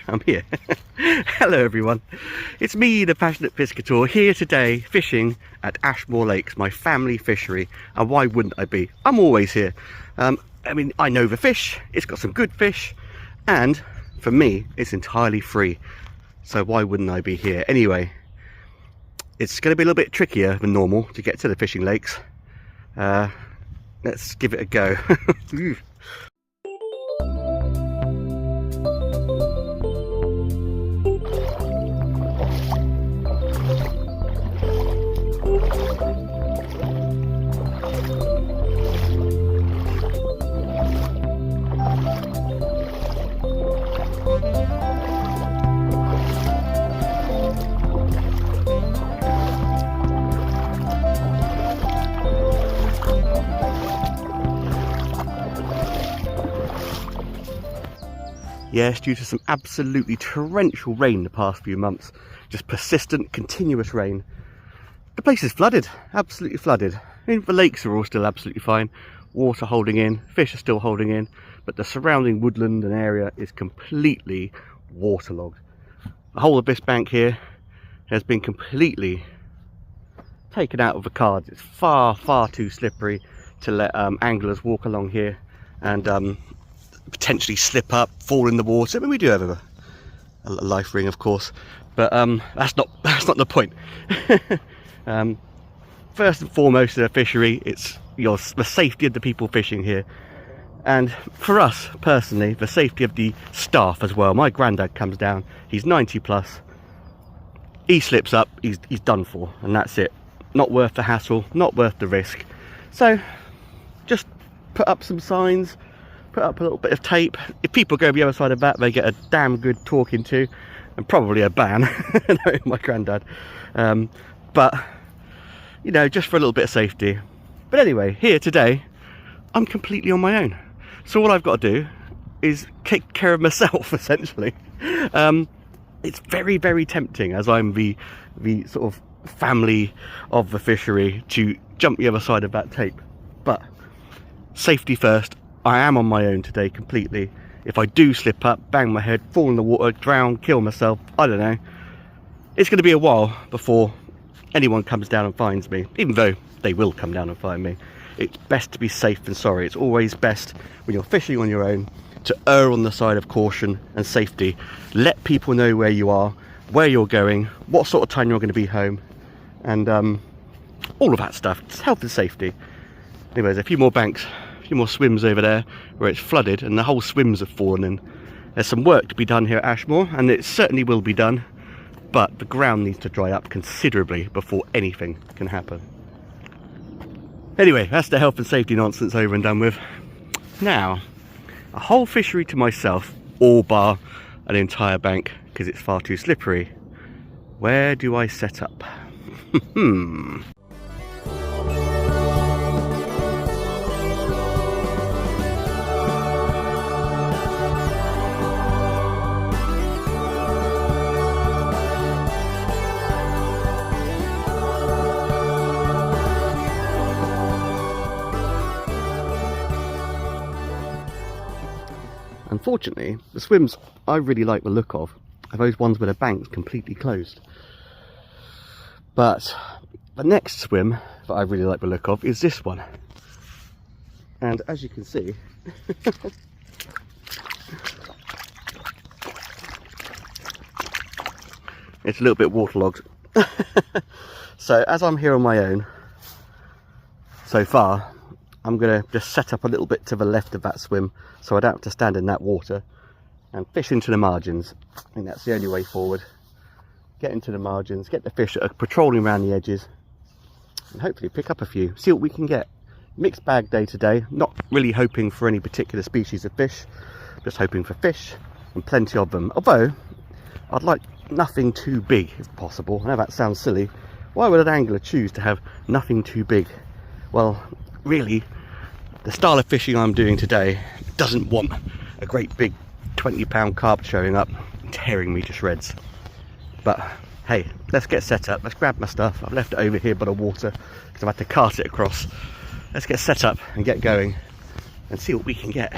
I'm here. Hello everyone, it's me, the passionate piscator, here today fishing at Ashmoor Lakes, my family fishery. And why wouldn't I be? I'm always here. I mean, I know the fish, it's got some good fish, and for me it's entirely free, so why wouldn't I be here? Anyway, it's going to be a little bit trickier than normal to get to the fishing lakes. Let's give it a go. Yes, due to some absolutely torrential rain the past few months, just persistent, continuous rain, the place is flooded, absolutely flooded. I mean, the lakes are all still absolutely fine, water holding in, fish are still holding in, but the surrounding woodland and area is completely waterlogged. The whole of this bank here has been completely taken out of the cards. It's far, far too slippery to let anglers walk along here and potentially slip up, fall in the water. I mean, we do have a life ring, of course, but that's not the point. First and foremost, in a fishery, it's the safety of the people fishing here, and for us personally, the safety of the staff as well. My granddad comes down, he's 90 plus, he slips up, he's done for, and that's it. Not worth the hassle, not worth the risk. So just put up some signs, put up a little bit of tape. If people go the other side of that, they get a damn good talking to, and probably a ban. Knowing my granddad. But you know, just for a little bit of safety. But anyway, here today I'm completely on my own, so all I've got to do is take care of myself, essentially. It's very, very tempting, as I'm the sort of family of the fishery, to jump the other side of that tape, but safety first. I am on my own today completely. If I do slip up, bang my head, fall in the water, drown, kill myself, I don't know, it's going to be a while before anyone comes down and finds me, even though they will come down and find me. It's best to be safe than sorry. It's always best when you're fishing on your own to err on the side of caution and safety. Let people know where you are, where you're going, what sort of time you're going to be home, and all of that stuff. It's health and safety. Anyways, a few more banks, more swims over there where it's flooded and the whole swims have fallen in. There's some work to be done here at Ashmoor, and it certainly will be done, but the ground needs to dry up considerably before anything can happen. Anyway, that's the health and safety nonsense over and done with. Now, a whole fishery to myself, all bar an entire bank because it's far too slippery. Where do I set up? Unfortunately, the swims I really like the look of are those ones where the bank's completely closed. But the next swim that I really like the look of is this one. And as you can see, it's a little bit waterlogged. So as I'm here on my own so far, I'm going to just set up a little bit to the left of that swim so I don't have to stand in that water and fish into the margins. I think that's the only way forward. Get into the margins, get the fish that are patrolling around the edges, and hopefully pick up a few, see what we can get. Mixed bag day today, not really hoping for any particular species of fish, just hoping for fish and plenty of them. Although I'd like nothing too big if possible. I know that sounds silly. Why would an angler choose to have nothing too big? Well, really, the style of fishing I'm doing today doesn't want a great big 20-pound carp showing up and tearing me to shreds. But hey, let's get set up, let's grab my stuff. I've left it over here by the water because I've had to cart it across. Let's get set up and get going and see what we can get.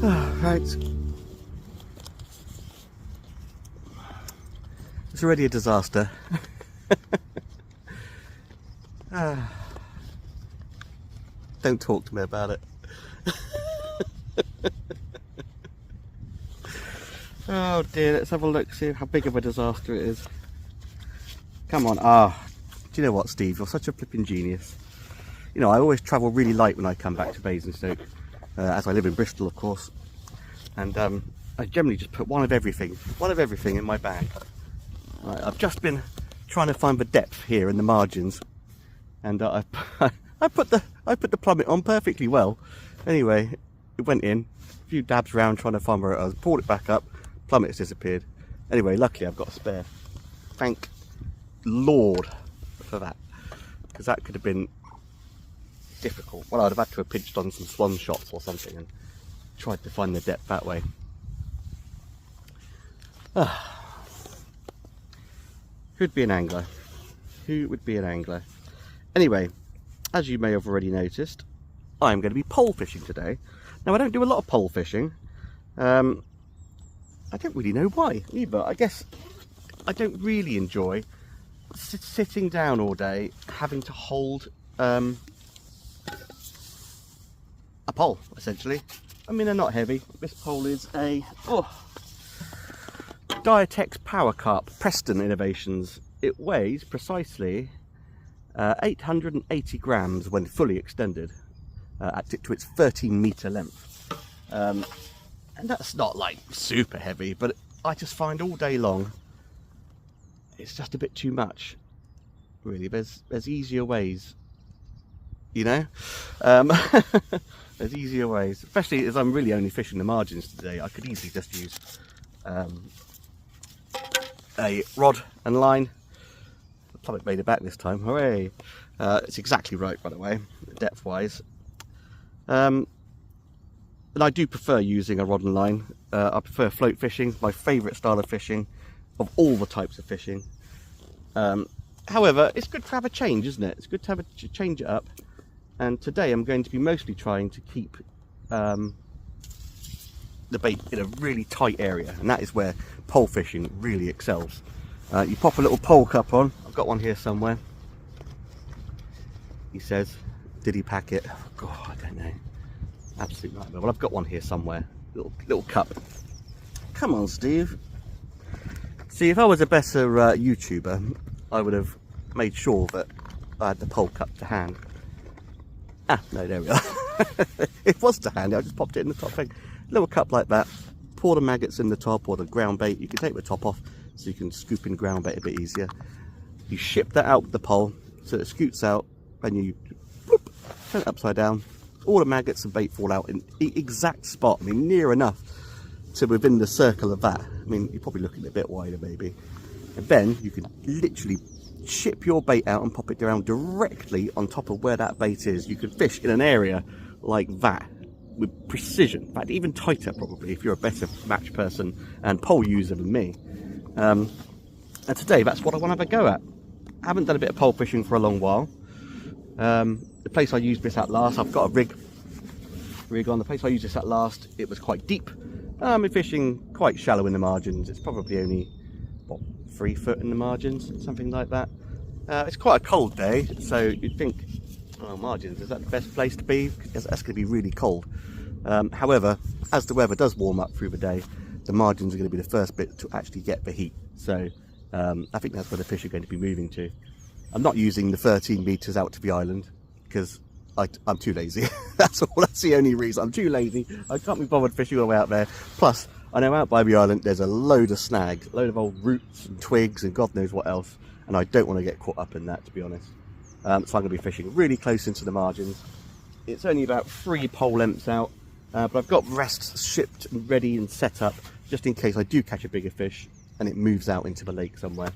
Right. It's already a disaster. Don't talk to me about it. Oh dear, let's have a look, see how big of a disaster it is. Come on. Do you know what, Steve? You're such a flipping genius. You know, I always travel really light when I come back to Basingstoke, as I live in Bristol, of course. And I generally just put one of everything in my bag. Right, I've just been trying to find the depth here in the margins, and I put the plummet on perfectly well. Anyway, it went in, a few dabs around trying to find where it was, pulled it back up, plummet's disappeared. Anyway, luckily I've got a spare. Thank Lord for that, because that could have been difficult. Well, I'd have had to have pinched on some swan shots or something and tried to find the depth that way. Who'd be an angler? Who would be an angler? Anyway, as you may have already noticed, I'm going to be pole fishing today. Now, I don't do a lot of pole fishing. I don't really know why either. I guess I don't really enjoy sitting down all day having to hold a pole, essentially. I mean, they're not heavy. This pole is a Diatex Power Carp Preston Innovations. It weighs precisely 880 grams when fully extended to its 13-metre length. And that's not like super heavy, but I just find all day long it's just a bit too much. Really, there's easier ways, you know. There's easier ways, especially as I'm really only fishing the margins today. I could easily just use a rod and line. The plummet made it back this time, hooray! It's exactly right, by the way, depth wise. And I do prefer using a rod and line. I prefer float fishing, my favourite style of fishing, of all the types of fishing. However, it's good to have a change, isn't it? It's good to have change it up. And today I'm going to be mostly trying to keep the bait in a really tight area, and that is where pole fishing really excels. You pop a little pole cup on. I've got one here somewhere. He says, did he pack it? Oh, God, I don't know. Absolute nightmare. Well, I've got one here somewhere. Little cup. Come on, Steve. See, if I was a better YouTuber, I would have made sure that I had the pole cup to hand. No, there we are. It was to hand. I just popped it in the top thing. Little cup like that. Pour the maggots in the top or the ground bait. You can take the top off so you can scoop in ground bait a bit easier. You ship that out with the pole so it scoots out, and you bloop, turn it upside down. All the maggots and bait fall out in the exact spot. I mean, near enough to within the circle of that. I mean, you're probably looking a bit wider maybe. And then you can literally ship your bait out and pop it down directly on top of where that bait is. You can fish in an area like that with precision. In fact, even tighter probably if you're a better match person and pole user than me. And today that's what I want to have a go at. I haven't done a bit of pole fishing for a long while. The place I used this at last, I've got a rig on. The place I used this at last, it was quite deep. I'm fishing quite shallow in the margins. It's probably only, what, 3 foot in the margins, something like that. It's quite a cold day, so you'd think, oh, margins, is that the best place to be? Because that's going to be really cold. However, as the weather does warm up through the day, the margins are going to be the first bit to actually get the heat. So I think that's where the fish are going to be moving to. I'm not using the 13 metres out to the island because I'm too lazy. That's all. That's the only reason. I'm too lazy. I can't be bothered fishing all the way out there. Plus, I know out by the island there's a load of snag, a load of old roots and twigs and God knows what else, and I don't want to get caught up in that, to be honest. So I'm going to be fishing really close into the margins. It's only about 3 pole lengths out, but I've got rests shipped and ready and set up just in case I do catch a bigger fish and it moves out into the lake somewhere.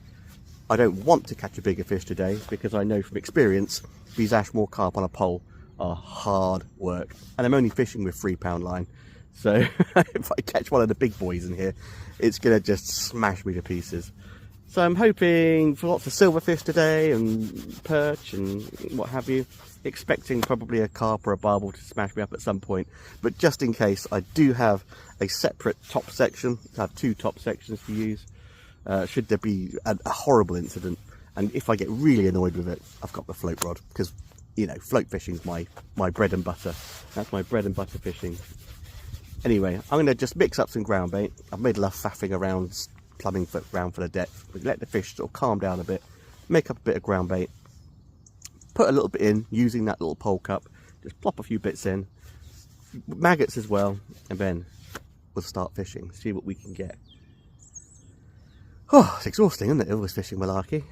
I don't want to catch a bigger fish today because I know from experience these Ashmoor carp on a pole are hard work, and I'm only fishing with 3-pound line, so if I catch one of the big boys in here, it's gonna just smash me to pieces. So I'm hoping for lots of silverfish today and perch and what have you. Expecting probably a carp or a barbel to smash me up at some point. But just in case, I do have a separate top section. I have 2 top sections to use. Should there be a horrible incident. And if I get really annoyed with it, I've got the float rod. Because, you know, float fishing's my bread and butter. That's my bread and butter fishing. Anyway, I'm going to just mix up some ground bait. I've made enough faffing around, plumbing around for the depth. Let the fish sort of calm down a bit. Make up a bit of ground bait. Put a little bit in using that little pole cup. Just plop a few bits in. Maggots as well. And then we'll start fishing. See what we can get. Oh, it's exhausting, isn't it? All this fishing malarkey.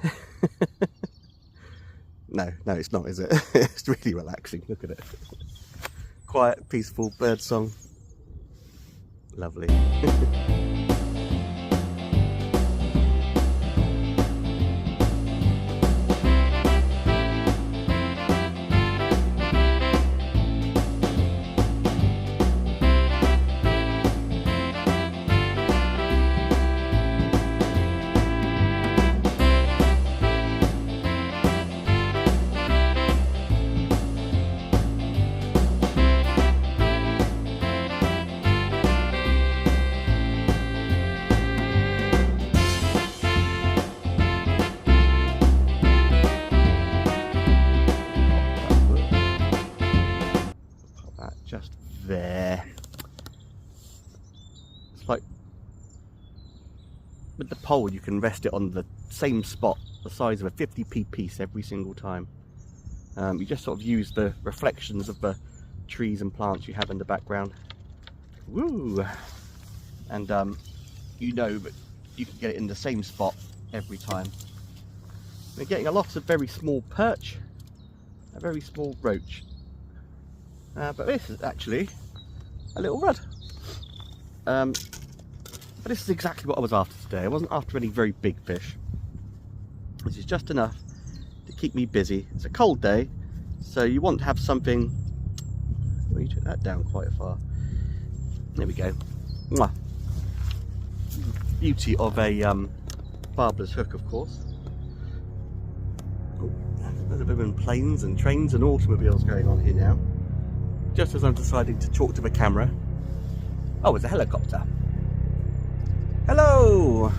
No, it's not, is it? It's really relaxing. Look at it. Quiet, peaceful bird song. Lovely. Just there. It's like with the pole, you can rest it on the same spot, the size of a 50p piece every single time. You just sort of use the reflections of the trees and plants you have in the background. Woo! And you know that you can get it in the same spot every time. We're getting a lot of very small perch, a very small roach. But this is actually a little rudd. But this is exactly what I was after today. I wasn't after any very big fish. This is just enough to keep me busy. It's a cold day, so you want to have something. Well, you took that down quite far. There we go. Mwah. Beauty of a barbless hook, of course. Oh, there's a bit of planes and trains and automobiles going on here now. Just as I'm deciding to talk to the camera. Oh, it's a helicopter. Hello!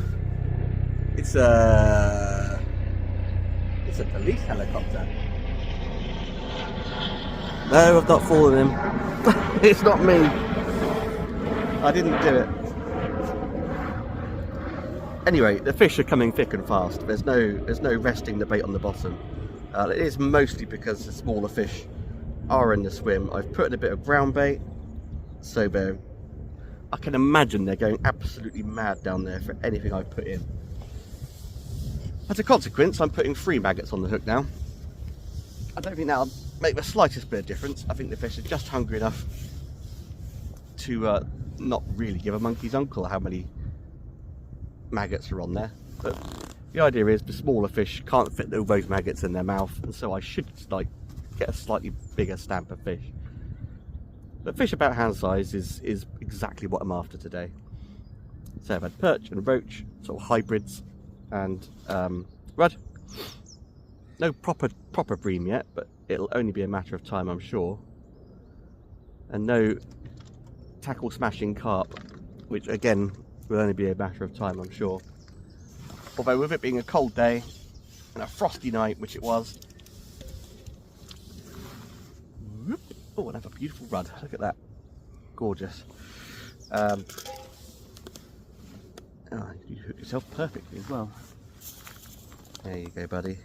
It's a police helicopter. No, I've not fallen him. It's not me. I didn't do it. Anyway, the fish are coming thick and fast. There's no resting the bait on the bottom. It is mostly because the smaller fish are in the swim. I've put in a bit of ground bait, so I can imagine they're going absolutely mad down there for anything I've put in. As a consequence, I'm putting 3 maggots on the hook now. I don't think that'll make the slightest bit of difference. I think the fish are just hungry enough to not really give a monkey's uncle how many maggots are on there. But the idea is the smaller fish can't fit all those maggots in their mouth, and so I should get a slightly bigger stamp of fish. But fish about hand size is exactly what I'm after today. So I've had perch and roach, sort of hybrids, and rudd. No proper bream yet, but it'll only be a matter of time, I'm sure. And no tackle smashing carp, which again will only be a matter of time, I'm sure. Although with it being a cold day and a frosty night, which it was. Oh, and have a beautiful rudd. Look at that. Gorgeous. Oh, you hooked yourself perfectly as well. There you go, buddy.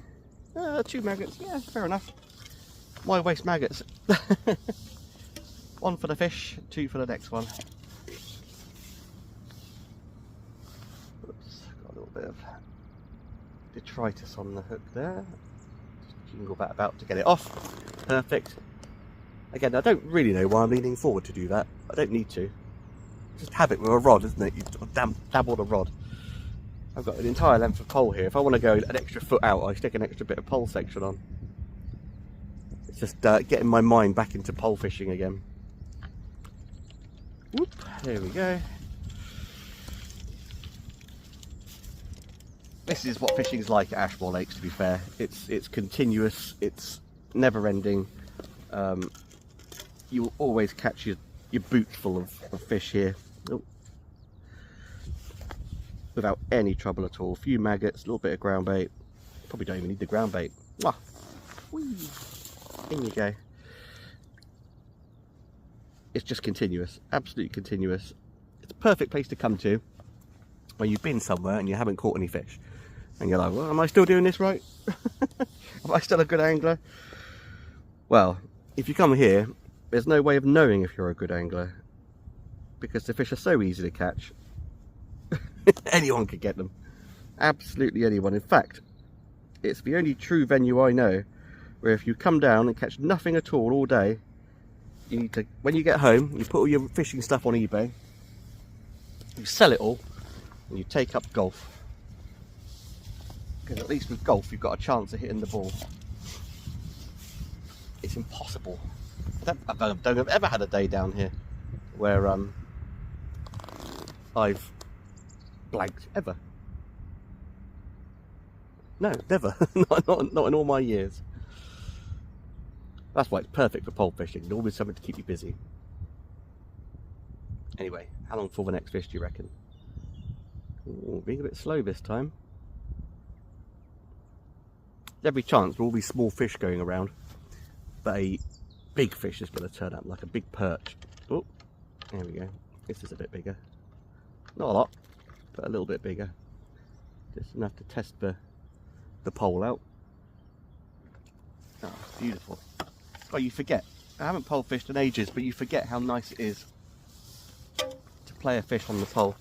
2 maggots. Yeah, fair enough. Why waste maggots? 1 for the fish, 2 for the next one. Oops, got a little bit of detritus on the hook there. Just jingle that about to get it off. Perfect. Again, I don't really know why I'm leaning forward to do that. I don't need to. Just have it with a rod, isn't it? You dabble the rod. I've got an entire length of pole here. If I want to go an extra foot out, I stick an extra bit of pole section on. It's just getting my mind back into pole fishing again. Whoop, there we go. this is what fishing's like at Ashmoor Lakes, to be fair. It's continuous, it's never ending. You'll always catch your boot full of fish here. Oh. Without any trouble at all. A few maggots, a little bit of ground bait. Probably don't even need the ground bait. Mwah. Whee. In you go. It's just continuous, absolutely continuous. It's a perfect place to come to when you've been somewhere and you haven't caught any fish. And you're like, well, am I still doing this right? Am I still a good angler? Well, if you come here, there's no way of knowing if you're a good angler, because the fish are so easy to catch. Anyone could get them. Absolutely anyone. In fact, it's the only true venue I know where if you come down and catch nothing at all day, you need to, when you get home, you put all your fishing stuff on eBay, you sell it all, and you take up golf. Because at least with golf, you've got a chance of hitting the ball. It's impossible. I don't think I've ever had a day down here where I've blanked, ever. No, never. not in all my years. That's why it's perfect for pole fishing. There's always something to keep you busy. Anyway, how long for the next fish do you reckon? Ooh, being a bit slow this time. There's every chance there will be small fish going around, but a big fish is going to turn up, like a big perch. Oh, there we go. This is a bit bigger. Not a lot, but a little bit bigger. Just enough to test the pole out. Oh, it's beautiful. Oh, you forget. I haven't pole fished in ages, but you forget how nice it is to play a fish on the pole.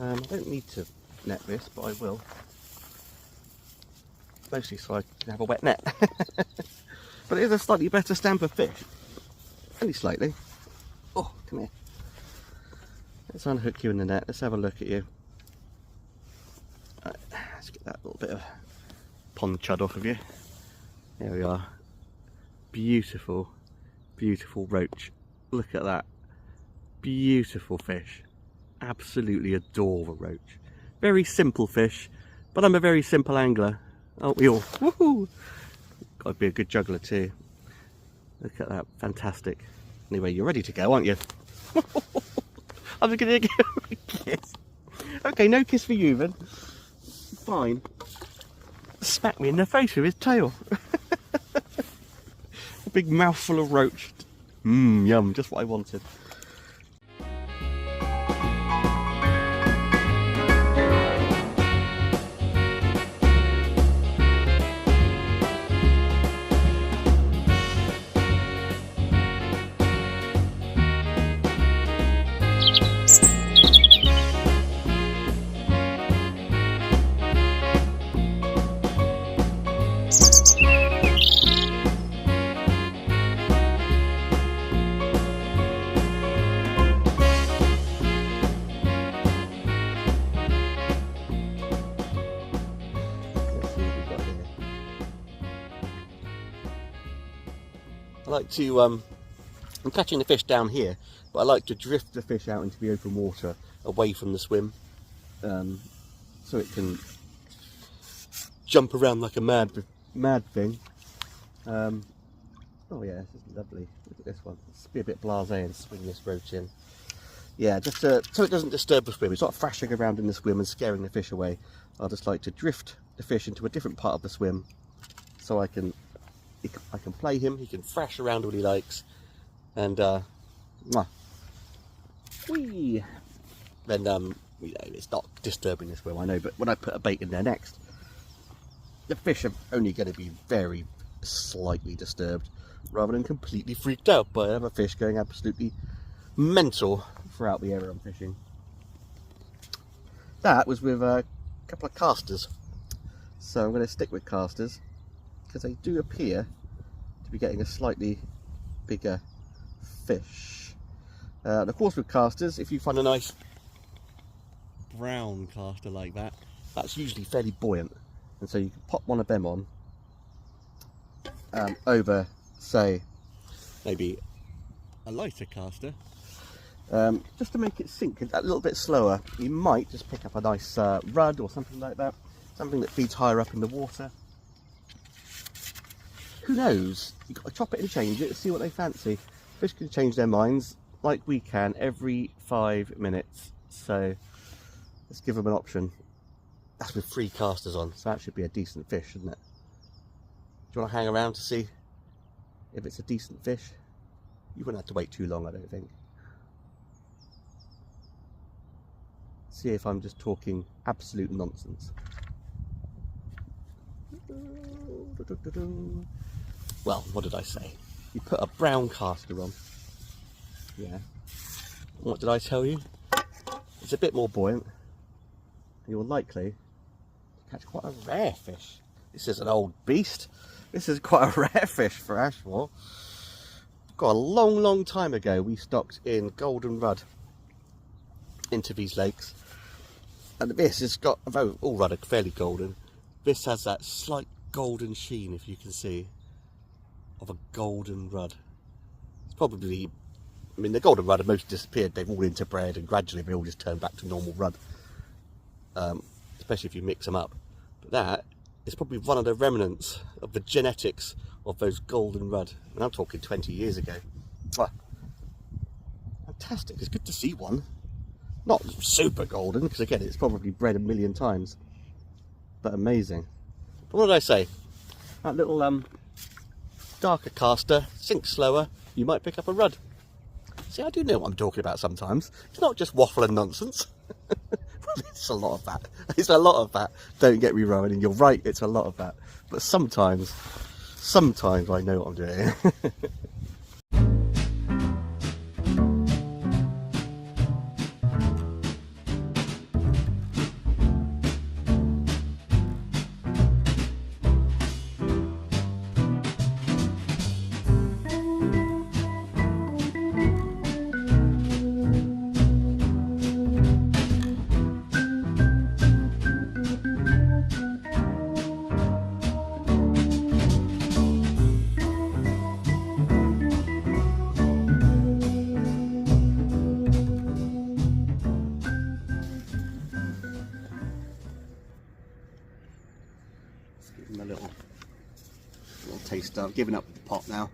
I don't need to net this, but I will. Mostly so I can have a wet net. But it is a slightly better stamp of fish. Only slightly. Oh, come here. Let's unhook you in the net. Let's have a look at you. Right, let's get that little bit of pond chud off of you. There we are. Beautiful, beautiful roach. Look at that. Beautiful fish. Absolutely adore the roach. Very simple fish, but I'm a very simple angler. Aren't we all? Woohoo! Got to be a good juggler too. Look at that, fantastic. Anyway, you're ready to go, aren't you? I'm just gonna give you a kiss. Okay, no kiss for you then. Fine. Smack me in the face with his tail. A big mouthful of roach. Mmm, yum, just what I wanted. I like to, I'm catching the fish down here, but I like to drift the fish out into the open water, away from the swim, so it can jump around like a mad thing. Oh yeah, this is lovely. Look at this one. Let's be a bit blasé and swing this roach in. Yeah, just so it doesn't disturb the swim. It's not thrashing around in the swim and scaring the fish away. I just like to drift the fish into a different part of the swim, so I can play him. He can thrash around all he likes, and whee! Then you know, it's not disturbing the swim, I know, but when I put a bait in there next, the fish are only going to be very slightly disturbed, rather than completely freaked out by other fish going absolutely mental throughout the area I'm fishing. That was with a couple of casters, so I'm going to stick with casters, because they do appear to be getting a slightly bigger fish. And of course with casters, if you find a nice brown caster like that, that's usually fairly buoyant, and so you can pop one of them on over, say, maybe a lighter caster, just to make it sink a little bit slower. You might just pick up a nice rudd or something like that, something that feeds higher up in the water. Who knows? You've got to chop it and change it to see what they fancy. Fish can change their minds like we can every 5 minutes. So let's give them an option. That's with 3 casters on, so that should be a decent fish, shouldn't it? Do you want to hang around to see if it's a decent fish? You wouldn't have to wait too long, I don't think. See if I'm just talking absolute nonsense. Well, what did I say? You put a brown caster on. Yeah. What did I tell you? It's a bit more buoyant. You're likely to catch quite a rare fish. This is an old beast. This is quite a rare fish for Ashmoor. Got a long time ago we stocked in golden rudd into these lakes. And this has got, although all rudd are fairly golden, this has that slight golden sheen, if you can see, of a golden rudd. It's probably, I mean, the golden rudd have mostly disappeared. They've all interbred and gradually they all just turn back to normal rudd, especially if you mix them up. But that is probably one of the remnants of the genetics of those golden rudd. And I'm talking 20 years ago. Wow. Fantastic, it's good to see one. Not super golden, because again, it's probably bred a million times. But amazing. But what did I say? That little darker caster, sink slower, you might pick up a rudd. See, I do know what I'm talking about sometimes. It's not just waffle and nonsense. Well, it's a lot of that. It's a lot of that. Don't get me wrong, and you're right, it's a lot of that. But sometimes I know what I'm doing. A little taster. I've given up the pot now.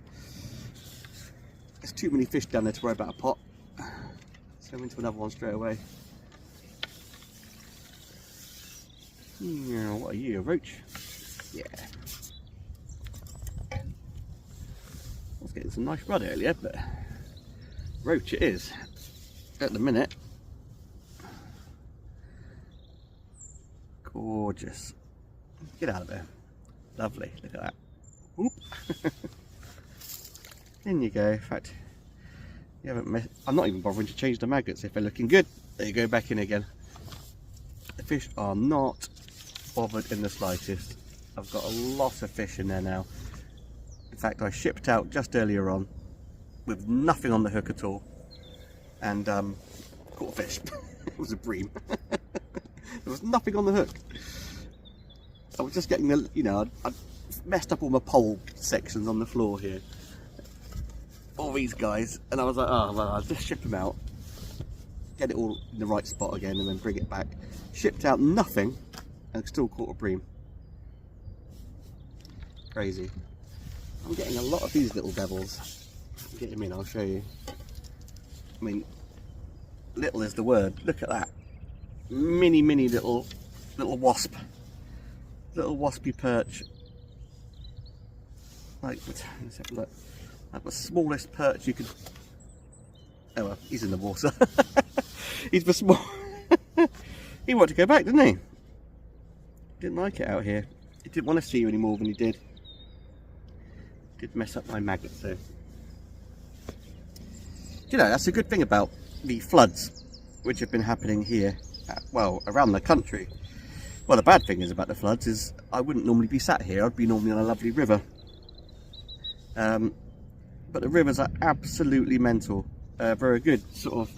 There's too many fish down there to worry about a pot. So I'm into another one straight away. Yeah, what are you, a roach? Yeah. I was getting some nice rudd earlier, but roach it is at the minute. Gorgeous. Get out of there. Lovely, look at that. Whoop. In you go. In fact, you haven't missed. I'm not even bothering to change the maggots if they're looking good. There you go, back in again. The fish are not bothered in the slightest. I've got a lot of fish in there now. In fact, I shipped out just earlier on with nothing on the hook at all, and caught a fish. It was a bream. There was nothing on the hook. I was just getting the, you know, I messed up all my pole sections on the floor here. All these guys, and I was like, oh, well, I'll just ship them out, get it all in the right spot again, and then bring it back. Shipped out nothing, and still caught a bream. Crazy. I'm getting a lot of these little devils. Get him in, I'll show you. I mean, little is the word. Look at that. Mini little wasp. Little waspy perch. Like, let's have a look. Like the smallest perch you could. Oh well, he's in the water. He's the small. He wanted to go back, didn't he? Didn't like it out here. He didn't want to see you any more than he did. Did mess up my maggots though. You know, that's a good thing about the floods which have been happening here, well, around the country. Well, the bad thing is about the floods is I wouldn't normally be sat here. I'd be normally on a lovely river. But the rivers are absolutely mental. They're a good sort of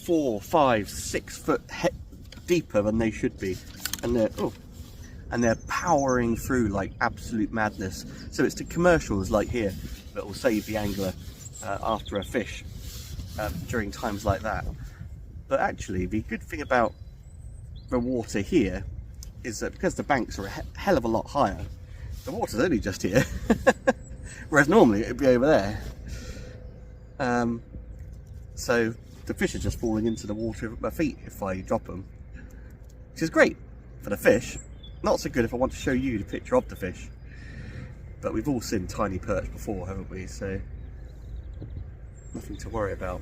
4, 5, 6 foot deeper than they should be, and they're powering through like absolute madness. So it's the commercials like here that will save the angler after a fish during times like that. But actually, the good thing about the water here is that because the banks are a hell of a lot higher, the water's only just here, whereas normally it'd be over there. So the fish are just falling into the water at my feet if I drop them, which is great for the fish. Not so good if I want to show you the picture of the fish. But we've all seen tiny perch before, haven't we? So nothing to worry about.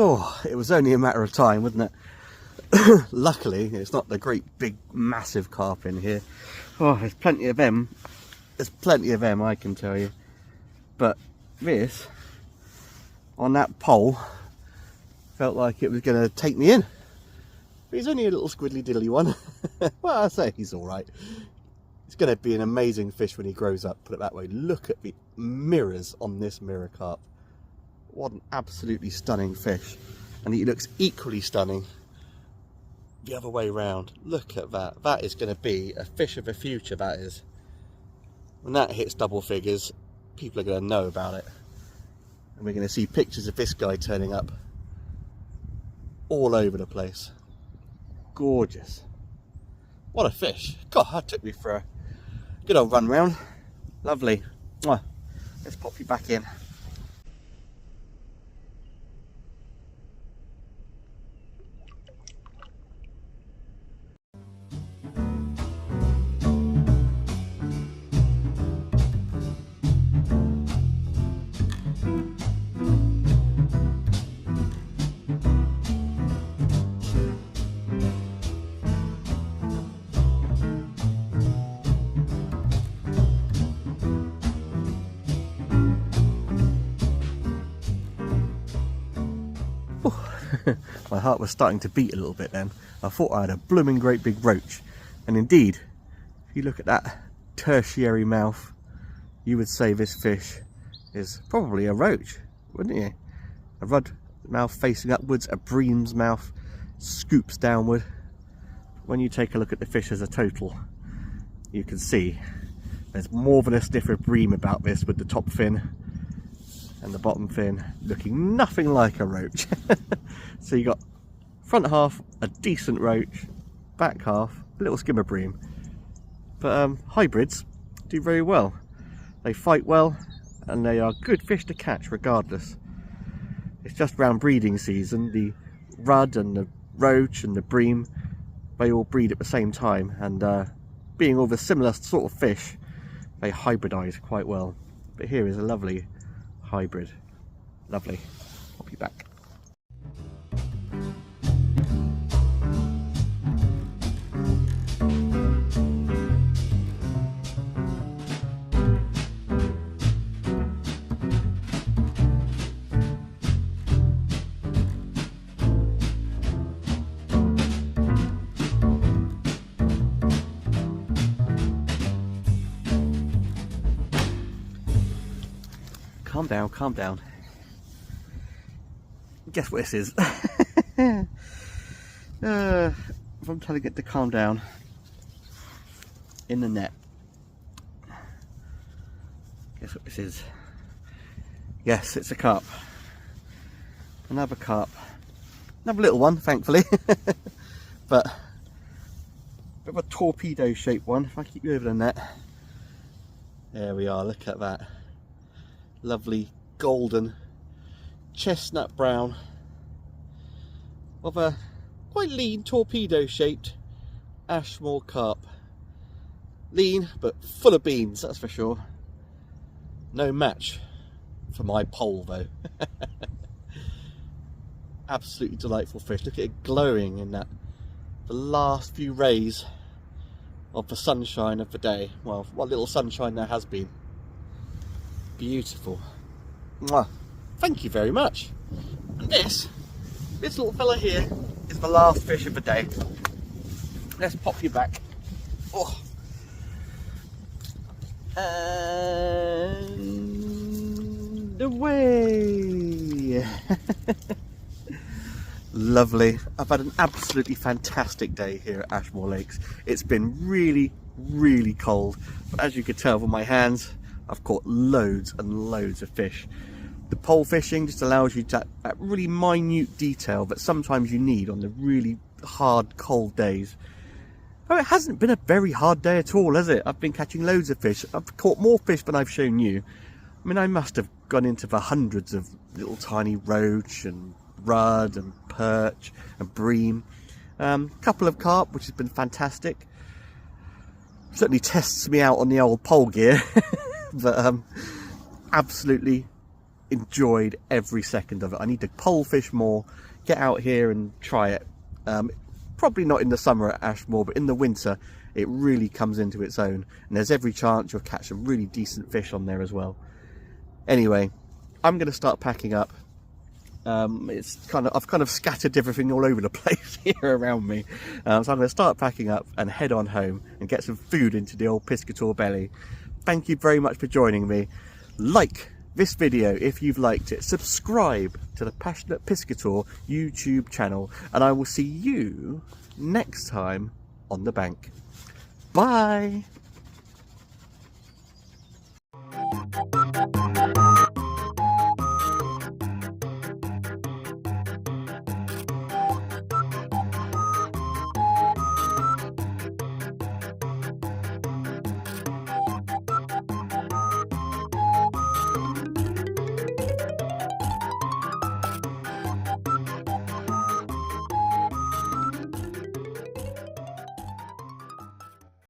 Oh, it was only a matter of time, wasn't it? Luckily, it's not the great big massive carp in here. Oh, there's plenty of them. There's plenty of them, I can tell you. But this, on that pole, felt like it was going to take me in. But he's only a little squiddly diddly one. Well, I say he's alright. He's going to be an amazing fish when he grows up, put it that way. Look at the mirrors on this mirror carp. What an absolutely stunning fish. And he looks equally stunning the other way round. Look at that. That is going to be a fish of the future, that is. When that hits double figures, people are going to know about it. And we're going to see pictures of this guy turning up all over the place. Gorgeous. What a fish. God, that took me for a good old run round. Lovely. Mwah. Let's pop you back in. My heart was starting to beat a little bit then. I thought I had a blooming great big roach. And indeed, if you look at that tertiary mouth, you would say this fish is probably a roach, wouldn't you? A rudd mouth facing upwards, a bream's mouth scoops downward. When you take a look at the fish as a total, you can see there's more than a stiffer bream about this, with the top fin and the bottom fin looking nothing like a roach. So you got front half a decent roach, back half a little skimmer bream. But hybrids do very well. They fight well and they are good fish to catch regardless. It's just around breeding season, the rudd and the roach and the bream, they all breed at the same time, and being all the similar sort of fish, they hybridize quite well. But here is a lovely hybrid. Lovely. I'll be back. Calm down, calm down. Guess what this is? If I'm telling it to calm down, in the net. Guess what this is? Yes, it's a carp. Another carp. Another little one, thankfully. But a bit of a torpedo shaped one. If I keep you over the net. There we are, look at that. Lovely golden chestnut brown of a quite lean torpedo shaped Ashmoor carp. Lean but full of beans, that's for sure. No match for my pole though. Absolutely delightful fish. Look at it glowing in that, the last few rays of the sunshine of the day. Well, what little sunshine there has been. Beautiful. Mwah. Thank you very much. And this little fella here is the last fish of the day. Let's pop you back Oh. And away. Lovely. I've had an absolutely fantastic day here at Ashmoor Lakes. It's been really, really cold, but as you can tell from my hands, I've caught loads and loads of fish. The pole fishing just allows you that really minute detail that sometimes you need on the really hard, cold days. Oh, it hasn't been a very hard day at all, has it? I've been catching loads of fish. I've caught more fish than I've shown you. I mean, I must have gone into the hundreds of little tiny roach and rudd and perch and bream. Couple of carp, which has been fantastic. Certainly tests me out on the old pole gear, but absolutely enjoyed every second of it. I need to pole fish more, get out here and try it. Probably not in the summer at Ashmoor, but in the winter it really comes into its own, and there's every chance you'll catch some really decent fish on there as well. Anyway, I'm going to start packing up. I've kind of scattered everything all over the place here around me, so I'm going to start packing up and head on home and get some food into the old piscator belly. Thank you very much for joining me. Like this video if you've liked it, subscribe to the Passionate Piscator YouTube channel, and I will see you next time on the bank. Bye.